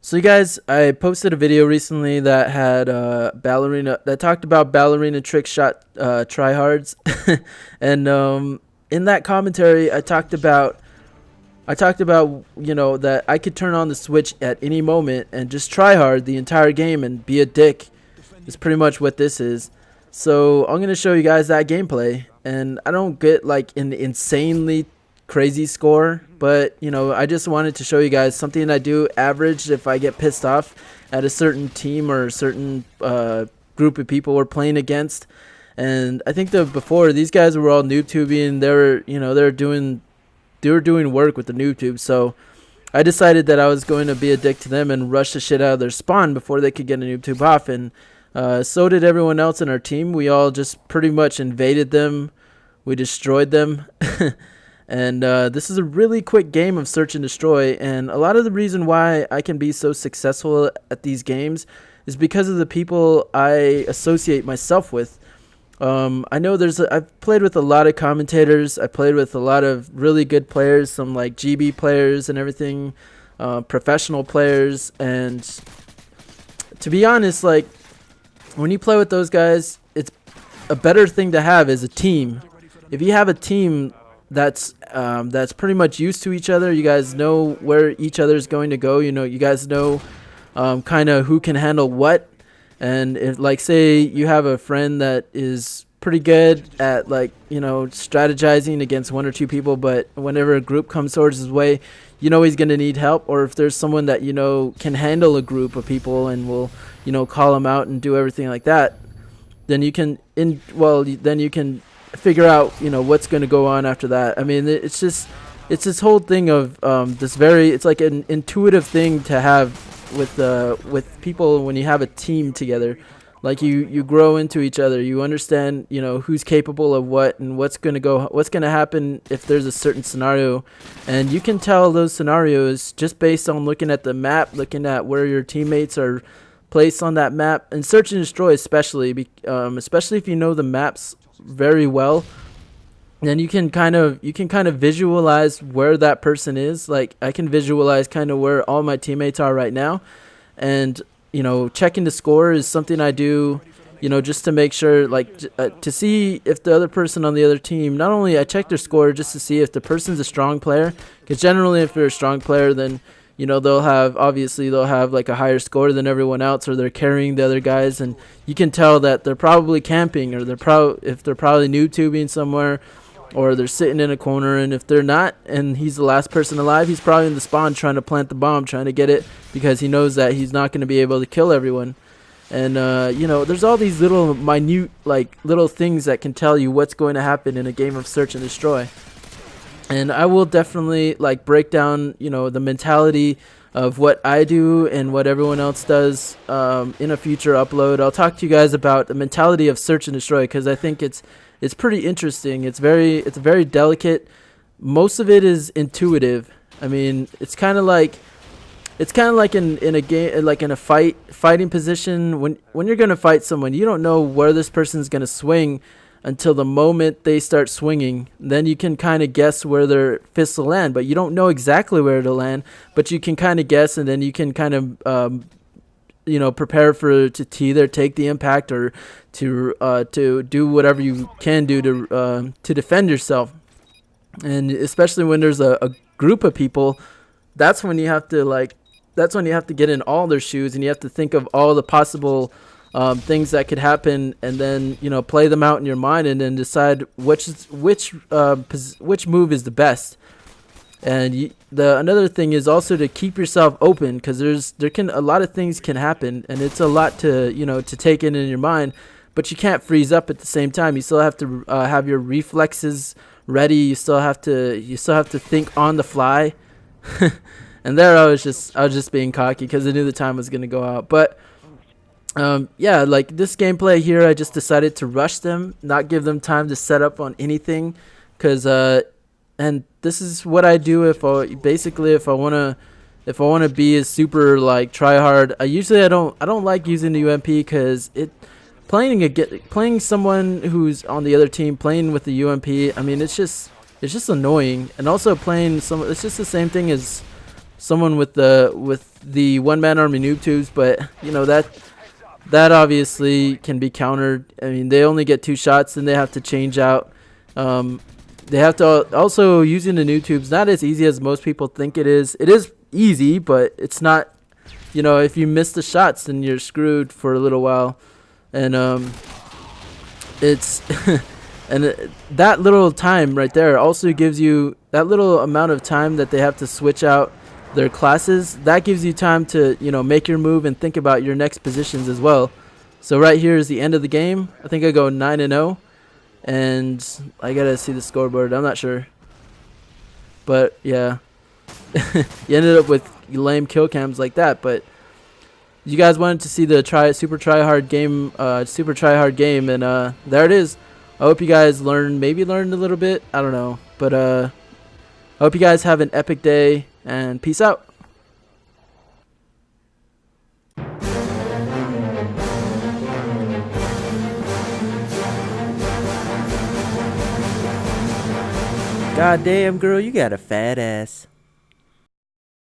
So you guys, I posted a video recently that had ballerina that talked about ballerina trick shot tryhards, and in that commentary, I talked about that I could turn on the switch at any moment and just try hard the entire game and be a dick. Is pretty much what this is. So I'm gonna show you guys that gameplay, and I don't get like an insanely crazy score, but I just wanted to show you guys something I do average if I get pissed off at a certain team or a certain group of people we're playing against. And I think that before these guys were all noob tubing, they were doing work with the noob tube, so I decided that I was going to be a dick to them and rush the shit out of their spawn before they could get a noob tube off, and so did everyone else in our team. We all just pretty much invaded them. We destroyed them. And this is a really quick game of search and destroy, and a lot of the reason why I can be so successful at these games is because of the people I associate myself with. I know I've played with a lot of commentators. I played with a lot of really good players, some like GB players and everything, professional players, and to be honest, like when you play with those guys, it's a better thing to have is a team. If you have a team that's pretty much used to each other, you guys know where each other's going to go. You guys know kind of who can handle what. And if, like, say you have a friend that is pretty good at strategizing against one or two people, but whenever a group comes towards his way, he's going to need help. Or if there's someone that can handle a group of people and will call them out and do everything like that, then you can figure out what's going to go on after that. I mean, it's this whole thing of it's like an intuitive thing to have with people when you have a team together. Like you grow into each other, you understand who's capable of what and what's going to happen if there's a certain scenario, and you can tell those scenarios just based on looking at the map, looking at where your teammates are placed on that map. And search and destroy especially if you know the maps very well, then you can kind of visualize where that person is. Like I can visualize kind of where all my teammates are right now, and checking the score is something I do just to make sure, to see if the other person on the other team, not only I check their score just to see if the person's a strong player, because generally if they're a strong player, then they'll have like a higher score than everyone else, or they're carrying the other guys, and you can tell that they're probably camping, or if they're probably noob tubing somewhere, or they're sitting in a corner. And if they're not and he's the last person alive, he's probably in the spawn trying to plant the bomb, trying to get it, because he knows that he's not going to be able to kill everyone. And there's all these little minute little things that can tell you what's going to happen in a game of search and destroy. And I will definitely break down the mentality of what I do and what everyone else does in a future upload. I'll talk to you guys about the mentality of search and destroy, because I think it's pretty interesting. It's very delicate. Most of it is intuitive. I mean, it's kind of like in a game, like in a fighting position. When you're gonna fight someone, you don't know where this person's gonna swing until the moment they start swinging. Then you can kind of guess where their fists will land, but you don't know exactly where it'll land, but you can kind of guess, and then you can kind of prepare to either take the impact or to do whatever you can do to defend yourself. And especially when there's a group of people, that's when you have to get in all their shoes, and you have to think of all the possible things that could happen, and then play them out in your mind, and then decide which move is the best. And another thing is also to keep yourself open, because a lot of things can happen, and it's a lot to take in your mind, but you can't freeze up at the same time. You still have to have your reflexes ready. You still have to think on the fly. And there I was just being cocky because I knew the time was gonna go out. But yeah, like this gameplay here, I just decided to rush them, not give them time to set up on anything, because and this is what I do if I wanna be a super try hard. I don't like using the UMP, because playing someone who's on the other team playing with the UMP. I mean, it's just annoying, and also playing some. It's just the same thing as someone with the one man army noob tubes, but you know that obviously can be countered. I mean, they only get 2 shots, then they have to change out. They have to also using the noob tubes not as easy as most people think it is. It is easy, but it's not. You know, if you miss the shots, then you're screwed for a little while, and it's and that little time right there also gives you that little amount of time that they have to switch out their classes. That gives you time to, you know, make your move and think about your next positions as well. So right here is the end of the game. I think I go 9-0, and I gotta see the scoreboard. I'm not sure, but yeah, you ended up with lame kill cams like that. But you guys wanted to see the super tryhard game, and there it is. I hope you guys maybe learned a little bit. I don't know, but I hope you guys have an epic day, and peace out. God damn, girl, you got a fat ass.